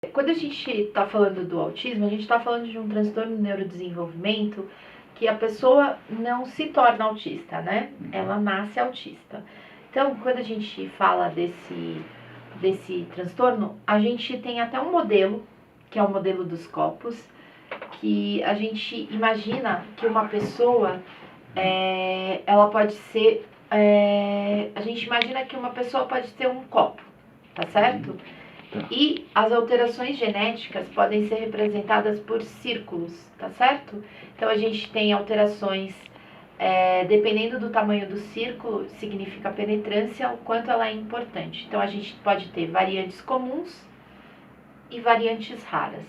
Quando a gente está falando do autismo, a gente está falando de um transtorno do neurodesenvolvimento que a pessoa não se torna autista, né? Ela nasce autista. Então, quando a gente fala desse transtorno, a gente tem até um modelo, que é o modelo dos copos, que a gente imagina que uma pessoa, ela pode ser, a gente imagina que uma pessoa pode ter um copo, tá certo? E as alterações genéticas podem ser representadas por círculos, tá certo? Então a gente tem alterações, dependendo do tamanho do círculo, significa a penetrância, o quanto ela é importante. Então a gente pode ter variantes comuns e variantes raras.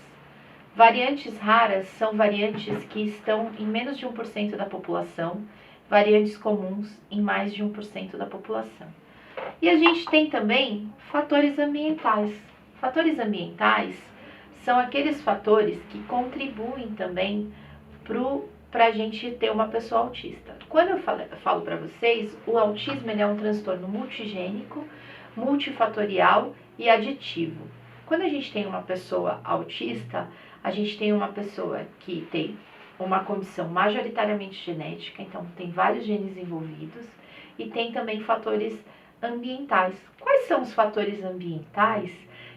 Variantes raras são variantes que estão em menos de 1% da população, variantes comuns em mais de 1% da população. E a gente tem também fatores ambientais. Fatores ambientais são aqueles fatores que contribuem também para a gente ter uma pessoa autista. Quando eu falo para vocês, o autismo ele é um transtorno multigênico, multifatorial e aditivo. Quando a gente tem uma pessoa autista, a gente tem uma pessoa que tem uma condição majoritariamente genética, então tem vários genes envolvidos, e tem também fatores ambientais. Quais são os fatores ambientais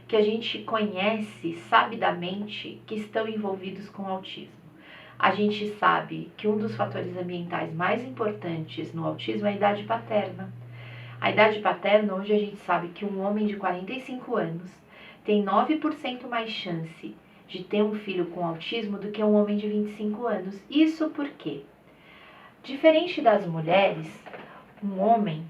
que a gente conhece sabidamente que estão envolvidos com o autismo? A gente sabe que um dos fatores ambientais mais importantes no autismo é a idade paterna. A idade paterna, hoje a gente sabe que um homem de 45 anos tem 9% mais chance de ter um filho com autismo do que um homem de 25 anos. Isso por quê? Diferente das mulheres, um homem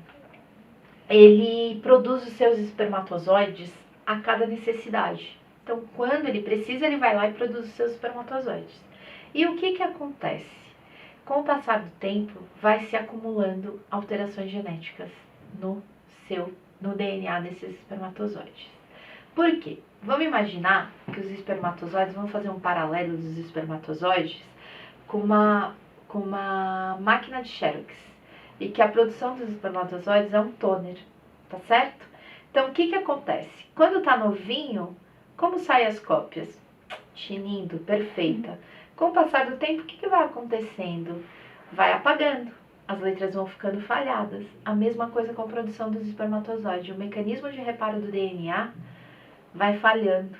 ele produz os seus espermatozoides a cada necessidade. Então, quando ele precisa, ele vai lá e produz os seus espermatozoides. E o que acontece? Com o passar do tempo, vai se acumulando alterações genéticas no DNA desses espermatozoides. Por quê? Vamos imaginar que os espermatozoides, vamos fazer um paralelo dos espermatozoides com uma máquina de Xerox e que a produção dos espermatozoides é um toner, tá certo? Então, o que acontece? Quando tá novinho, como saem as cópias? Tinindo, perfeita. Com o passar do tempo, o que vai acontecendo? Vai apagando, as letras vão ficando falhadas. A mesma coisa com a produção dos espermatozoides. O mecanismo de reparo do DNA vai falhando.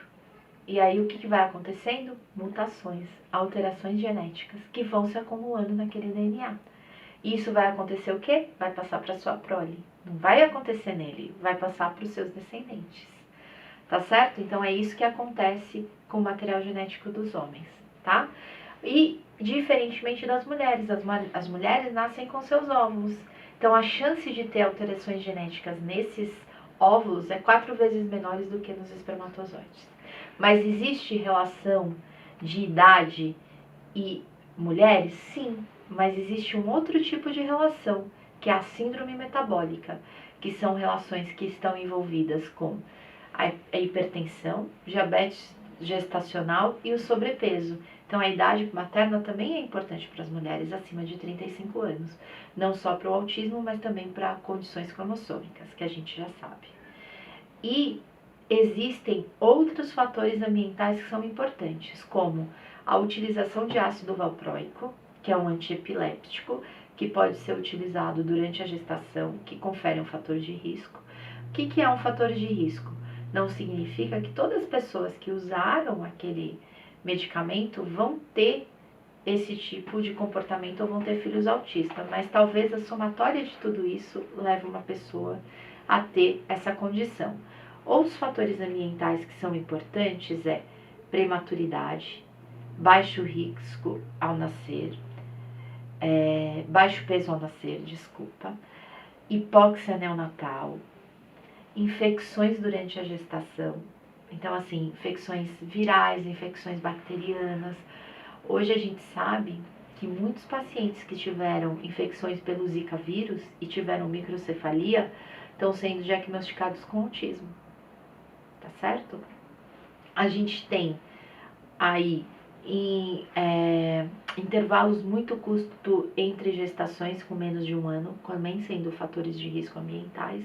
E aí o que vai acontecendo? Mutações, alterações genéticas que vão se acumulando naquele DNA. Isso vai acontecer o quê? Vai passar para sua prole. Não vai acontecer nele, vai passar para os seus descendentes. Tá certo? Então é isso que acontece com o material genético dos homens, tá? E diferentemente das mulheres, as mulheres nascem com seus óvulos. Então a chance de ter alterações genéticas nesses óvulos é 4 vezes menores do que nos espermatozoides. Mas existe relação de idade e mulheres? Sim, mas existe um outro tipo de relação, que é a síndrome metabólica, que são relações que estão envolvidas com a hipertensão, diabetes gestacional e o sobrepeso. Então a idade materna também é importante para as mulheres acima de 35 anos, não só para o autismo, mas também para condições cromossômicas, que a gente já sabe. E existem outros fatores ambientais que são importantes, como a utilização de ácido valproico, que é um antiepiléptico, que pode ser utilizado durante a gestação, que confere um fator de risco. O que é um fator de risco? Não significa que todas as pessoas que usaram aquele medicamento vão ter esse tipo de comportamento ou vão ter filhos autistas, mas talvez a somatória de tudo isso leve uma pessoa a ter essa condição. Outros fatores ambientais que são importantes é prematuridade, baixo risco ao nascer, baixo peso ao nascer, hipóxia neonatal, infecções durante a gestação. Então, assim, infecções virais, infecções bacterianas. Hoje a gente sabe que muitos pacientes que tiveram infecções pelo Zika vírus e tiveram microcefalia estão sendo diagnosticados com autismo. Tá certo? A gente tem aí intervalos muito curtos entre gestações com menos de 1 ano, também sendo fatores de risco ambientais,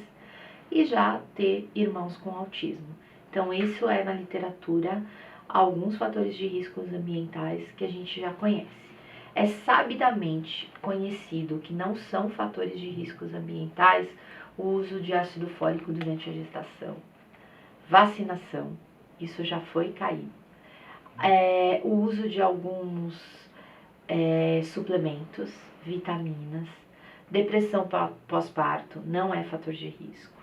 e já ter irmãos com autismo. Então, isso é na literatura alguns fatores de riscos ambientais que a gente já conhece. É sabidamente conhecido que não são fatores de riscos ambientais o uso de ácido fólico durante a gestação, vacinação, isso já foi caído. O uso de alguns suplementos, vitaminas, depressão pós-parto não é fator de risco.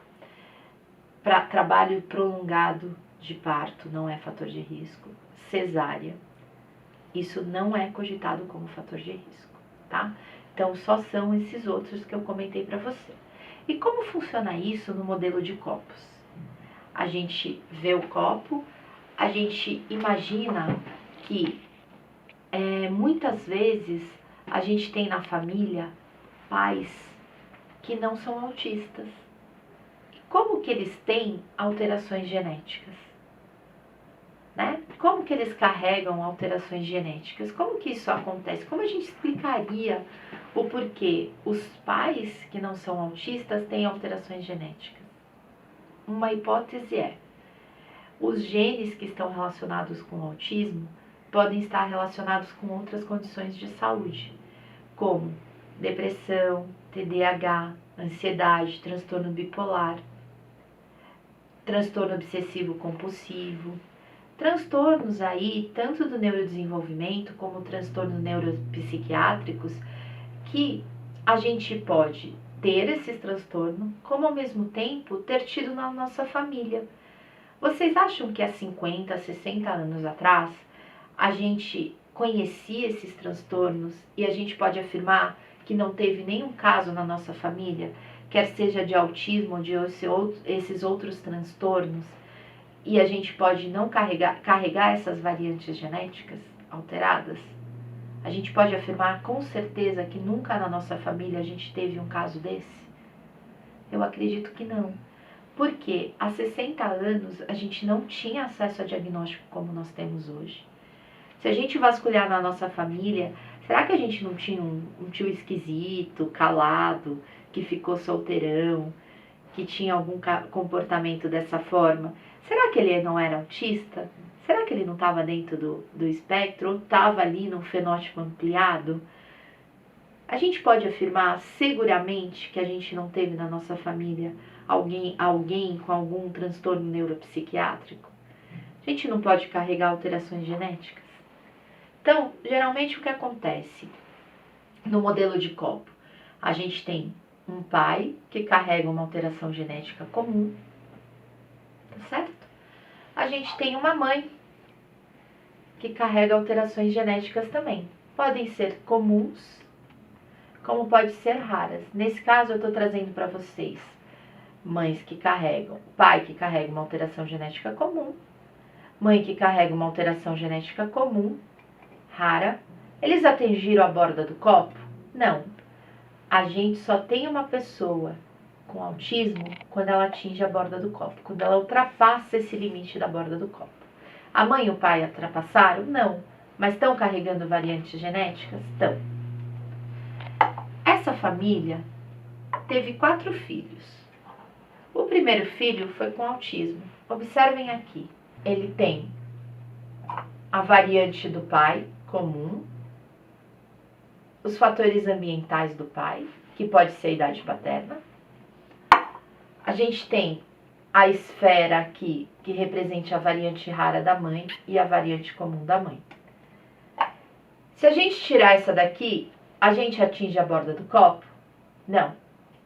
Para trabalho prolongado de parto não é fator de risco. Cesárea, isso não é cogitado como fator de risco, tá? Então, só são esses outros que eu comentei para você. E como funciona isso no modelo de copos? A gente vê o copo, a gente imagina que muitas vezes a gente tem na família pais que não são autistas. Como que eles têm alterações genéticas? Né? Como que eles carregam alterações genéticas? Como que isso acontece? Como a gente explicaria o porquê os pais que não são autistas têm alterações genéticas? Uma hipótese é: os genes que estão relacionados com o autismo podem estar relacionados com outras condições de saúde, como depressão, TDAH, ansiedade, transtorno bipolar, transtorno obsessivo compulsivo, transtornos aí, tanto do neurodesenvolvimento como transtornos neuropsiquiátricos, que a gente pode ter esses transtornos, como ao mesmo tempo ter tido na nossa família. Vocês acham que há 50, 60 anos atrás, a gente conhecia esses transtornos e a gente pode afirmar que não teve nenhum caso na nossa família, quer seja de autismo ou de esses outros transtornos, e a gente pode não carregar essas variantes genéticas alteradas? A gente pode afirmar com certeza que nunca na nossa família a gente teve um caso desse? Eu acredito que não. Porque há 60 anos a gente não tinha acesso a diagnóstico como nós temos hoje. Se a gente vasculhar na nossa família, será que a gente não tinha um tio esquisito, calado, que ficou solteirão, que tinha algum comportamento dessa forma? Será que ele não era autista? Será que ele não estava dentro do espectro ou estava ali num fenótipo ampliado? A gente pode afirmar seguramente que a gente não teve na nossa família alguém com algum transtorno neuropsiquiátrico? A gente não pode carregar alterações genéticas? Então, geralmente o que acontece no modelo de copo? A gente tem um pai que carrega uma alteração genética comum, tá certo? A gente tem uma mãe que carrega alterações genéticas também. Podem ser comuns, como pode ser raras. Nesse caso, eu estou trazendo para vocês mães que carregam, pai que carrega uma alteração genética comum, mãe que carrega uma alteração genética comum, rara. Eles atingiram a borda do copo? Não. A gente só tem uma pessoa com autismo quando ela atinge a borda do copo, quando ela ultrapassa esse limite da borda do copo. A mãe e o pai ultrapassaram? Não. Mas estão carregando variantes genéticas? Estão. Essa família teve 4 filhos. O primeiro filho foi com autismo. Observem aqui. Ele tem a variante do pai, comum, os fatores ambientais do pai, que pode ser a idade paterna. A gente tem a esfera aqui, que representa a variante rara da mãe e a variante comum da mãe. Se a gente tirar essa daqui, a gente atinge a borda do copo? Não.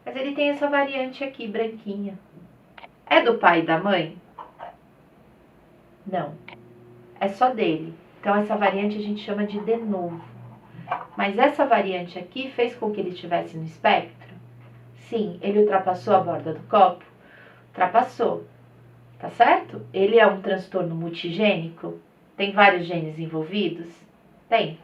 Mas ele tem essa variante aqui, branquinha. É do pai e da mãe? Não. É só dele. Então, essa variante a gente chama de novo. Mas essa variante aqui fez com que ele estivesse no espectro? Sim. Ele ultrapassou a borda do copo? Ultrapassou. Tá certo? Ele é um transtorno multigênico? Tem vários genes envolvidos? Tem.